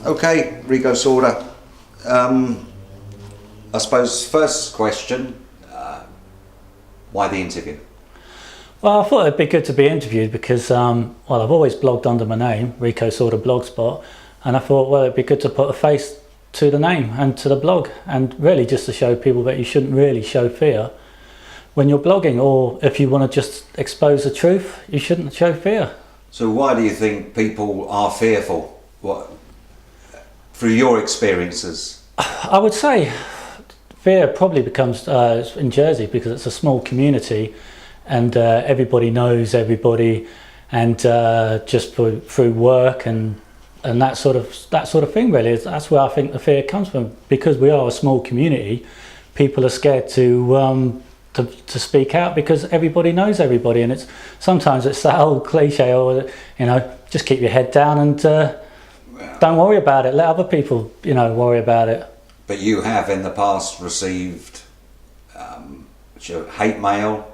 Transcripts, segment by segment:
Okay, Rico Sorda. I suppose first question, why the interview? Well, I thought it'd be good to be interviewed because, well, I've always blogged under my name, Rico Sorda Blogspot, and I thought, well, it'd be good to put a face to the name and to the blog, and really just to show people that you shouldn't really show fear when you're blogging, or if you want to just expose the truth, you shouldn't show fear. So why do you think people are fearful? What, through your experiences? I would say fear probably becomes in Jersey because it's a small community and everybody knows everybody, and just through work and that sort of thing, really. That's where I think the fear comes from, because we are a small community. People are scared to speak out because everybody knows everybody, and sometimes it's that old cliche, or just keep your head down and don't worry about it. Let other people worry about it. But you have in the past received hate mail.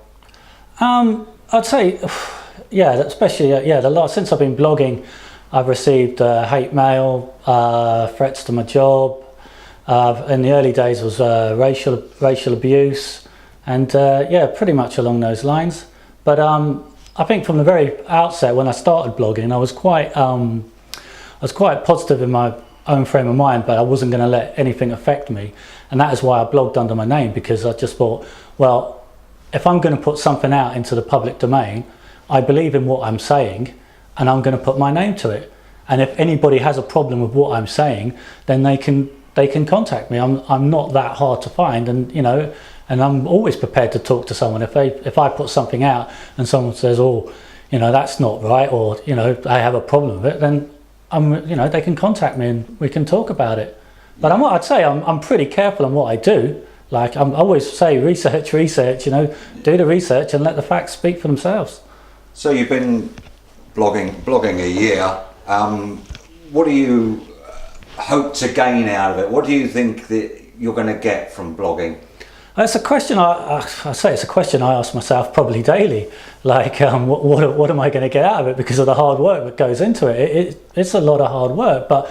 I'd say, yeah, especially since I've been blogging, I've received hate mail, threats to my job. In the early days was racial abuse, and pretty much along those lines. But I think from the very outset, when I started blogging, I was quite positive in my own frame of mind, but I wasn't going to let anything affect me, and that is why I blogged under my name, because I just thought, well, if I'm going to put something out into the public domain, I believe in what I'm saying, and I'm going to put my name to it. And if anybody has a problem with what I'm saying, then they can contact me. I'm not that hard to find, and and I'm always prepared to talk to someone. If I put something out and someone says, oh, that's not right, or I have a problem with it, then they can contact me and we can talk about it. But I'd say I'm pretty careful on what I do. Like I always say, research, do the research and let the facts speak for themselves. So you've been blogging a year. What do you hope to gain out of it? What do you think that you're going to get from blogging? It's a question I ask myself probably daily. Like, what am I going to get out of it, because of the hard work that goes into it? It's a lot of hard work, but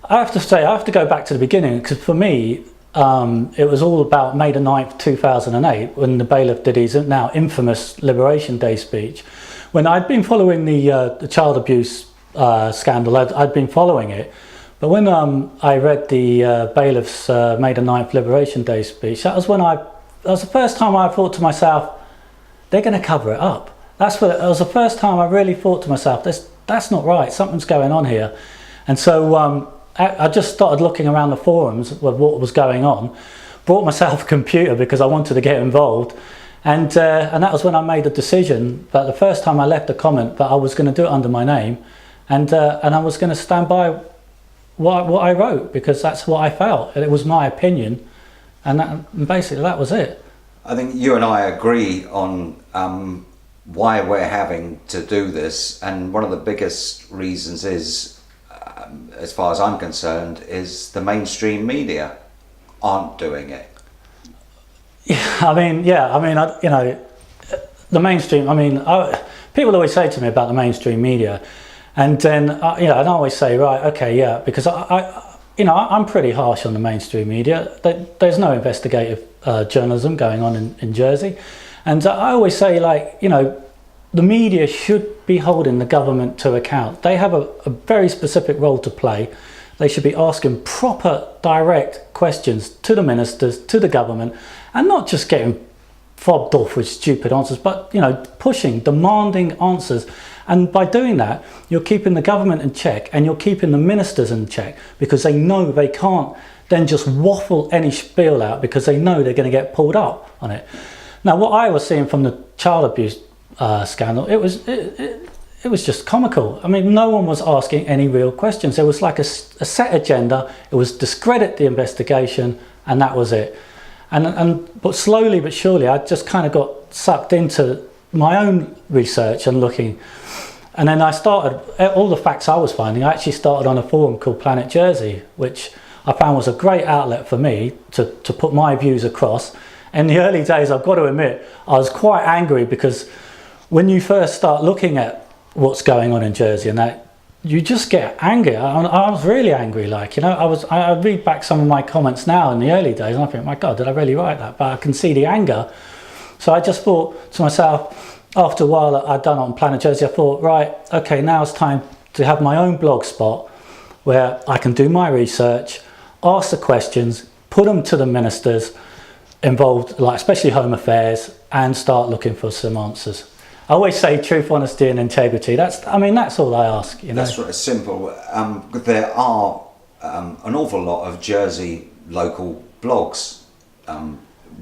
I have to say, I have to go back to the beginning, because for me, it was all about May the 9th, 2008, when the bailiff did his now infamous Liberation Day speech. When I'd been following the child abuse scandal, I'd been following it. But when I read the bailiff's May the 9th Liberation Day speech, that was the first time I thought to myself, they're going to cover it up. That was the first time I really thought to myself, that's not right, something's going on here. And so I just started looking around the forums with what was going on, brought myself a computer because I wanted to get involved, and that was when I made the decision that the first time I left a comment that I was going to do it under my name, and I was going to stand by what I wrote, because that's what I felt, and it was my opinion, and basically that was it. I think you and I agree on why we're having to do this, and one of the biggest reasons is, as far as I'm concerned, is the mainstream media aren't doing it. The mainstream. People always say to me about the mainstream media, and then and I always say, right, okay, yeah, because I'm pretty harsh on the mainstream media. There's no investigative journalism going on in Jersey, and I always say, the media should be holding the government to account. They have a very specific role to play. They should be asking proper, direct questions to the ministers, to the government, and not just getting fobbed off with stupid answers, but pushing, demanding answers. And by doing that, you're keeping the government in check, and you're keeping the ministers in check, because they know they can't then just waffle any spiel out, because they know they're going to get pulled up on it. Now, what I was seeing from the child abuse scandal, it was just comical. No one was asking any real questions. There was like a set agenda. It was discredit the investigation, and that was it. But slowly but surely, I just kind of got sucked into my own research and looking. And then I started, all the facts I was finding, I actually started on a forum called Planet Jersey, which I found was a great outlet for me to put my views across. In the early days, I've got to admit, I was quite angry, because when you first start looking at what's going on in Jersey, and that you just get angry. I was really angry, like, you know, I read back some of my comments now in the early days and I think, my God, did I really write that? But I can see the anger. So I just thought to myself, after a while I'd done it on Planet Jersey, I thought, right, okay, now it's time to have my own blog spot where I can do my research, ask the questions, put them to the ministers involved, like especially Home Affairs, and start looking for some answers. I always say truth, honesty and integrity. That's all I ask, you know. That's right, simple. There are an awful lot of Jersey local blogs.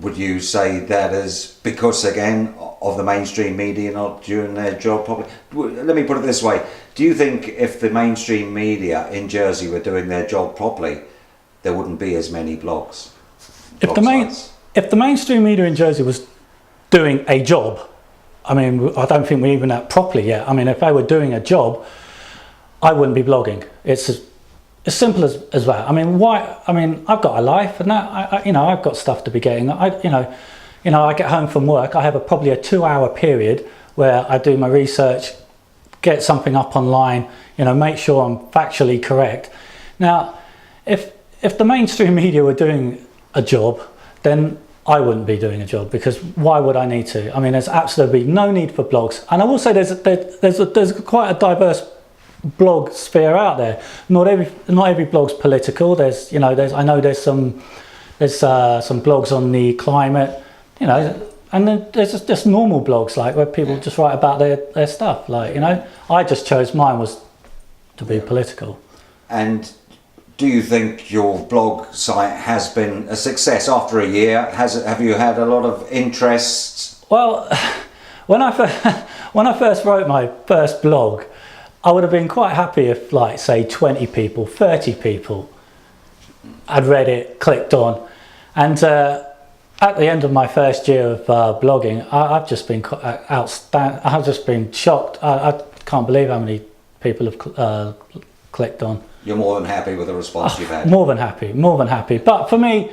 Would you say that is because, again, of the mainstream media not doing their job properly? Let me put it this way. Do you think if the mainstream media in Jersey were doing their job properly, there wouldn't be as many blogs? If the mainstream media in Jersey was doing a job, I mean, I don't think we're even that properly yet. I mean, if they were doing a job, I wouldn't be blogging. It's as simple as that. I mean, why? I mean, I've got a life, and that you know, I've got stuff to be getting. I get home from work. I have probably a 2-hour period where I do my research, get something up online, you know, make sure I'm factually correct. Now, if the mainstream media were doing a job, then I wouldn't be doing a job, because why would I need to? I mean, there's absolutely no need for blogs. And I will say there's quite a diverse blog sphere out there. Not every blog's political. I know there's some blogs on the climate, you know, and then there's just normal blogs, like where people just write about their stuff, like, you know. I just chose mine was to be political. And do you think your blog site has been a success after a year? Have you had a lot of interest? Well, when I first wrote my first blog, I would have been quite happy if, like, say 20 people, 30 people had read it, clicked on. And at the end of my first year of blogging, I've just been outstanding. I've just been shocked. I can't believe how many people have clicked on. You're more than happy with the response you've had? More than happy. But for me,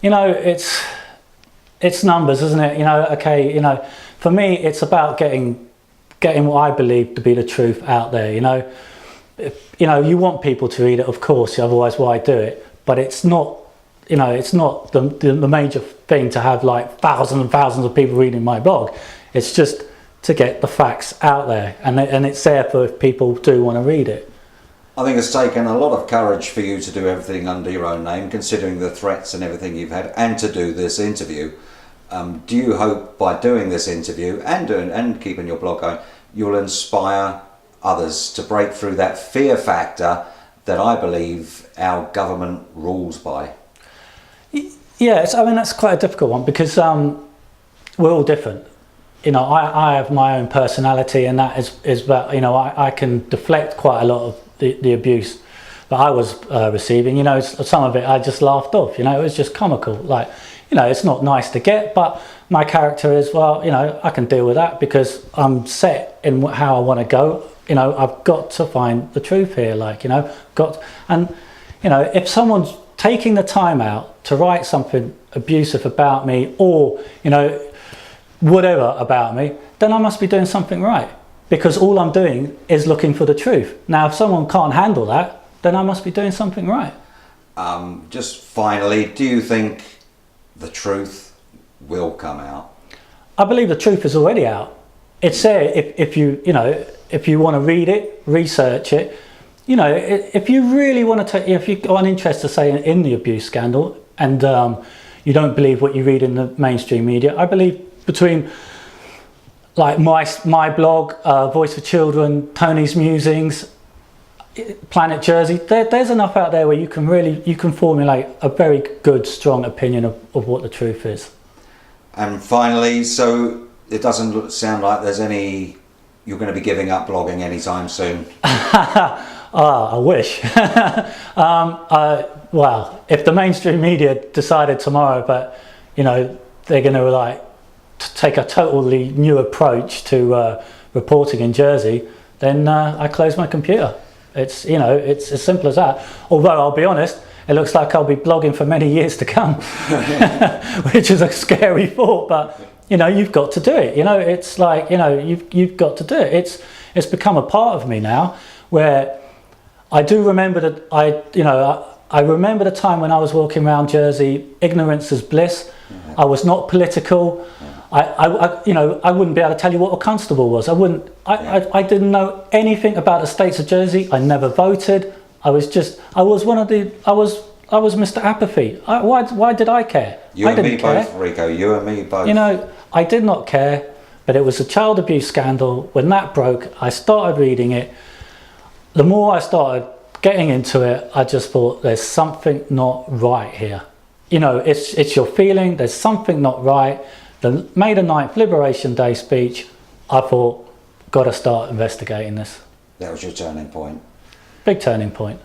you know, it's numbers, isn't it? You know, okay, you know, for me, it's about getting what I believe to be the truth out there. You know, you know, you want people to read it, of course, otherwise why do it? But it's not, you know, it's not the major thing to have like thousands and thousands of people reading my blog. It's just to get the facts out there, and it's there for if people do want to read it. I think it's taken a lot of courage for you to do everything under your own name, considering the threats and everything you've had, and to do this interview. Do you hope by doing this interview and keeping your blog going, you'll inspire others to break through that fear factor that I believe our government rules by? Yeah, I mean, that's quite a difficult one, because we're all different. You know, I have my own personality, and that is that, you know, I can deflect quite a lot of the abuse that I was receiving. You know, some of it I just laughed off. You know, it was just comical. Like, you know, it's not nice to get, but my character is, well, you know, I can deal with that because I'm set in how I want to go. You know, I've got to find the truth here. Like, you know, and you know, if someone's taking the time out to write something abusive about me, or, you know, whatever about me, then I must be doing something right, because all I'm doing is looking for the truth. Now, if someone can't handle that, then I must be doing something right. Just finally, do you think the truth will come out? I believe the truth is already out. It's there if you want to read it, research it. You know, if you really want to if you've got an interest to say in the abuse scandal, and you don't believe what you read in the mainstream media, I believe between like my blog, Voice for Children, Tony's Musings, Planet Jersey, there's enough out there where you can formulate a very good, strong opinion of what the truth is. And finally, so it doesn't sound like you're going to be giving up blogging anytime soon. I wish. Well, if the mainstream media decided tomorrow that, you know, they're going to like take a totally new approach to reporting in Jersey, then I close my computer. It's, you know, it's as simple as that. Although I'll be honest, it looks like I'll be blogging for many years to come, which is a scary thought. But you know, you've got to do it. You know, it's like, you know, you've got to do it. It's become a part of me now. where I do remember that I remember the time when I was walking around Jersey, ignorance is bliss. I was not political. I wouldn't be able to tell you what a constable was. I didn't know anything about the states of Jersey. I never voted. I was Mr. Apathy. Why did I care? You I and me didn't care. both, Rico. You and me both. You know, I did not care, but it was a child abuse scandal. When that broke, I started reading it. The more I started getting into it, I just thought there's something not right here. You know, it's your feeling, there's something not right. The May the 9th Liberation Day speech, I thought, got to start investigating this. That was your turning point. Big turning point.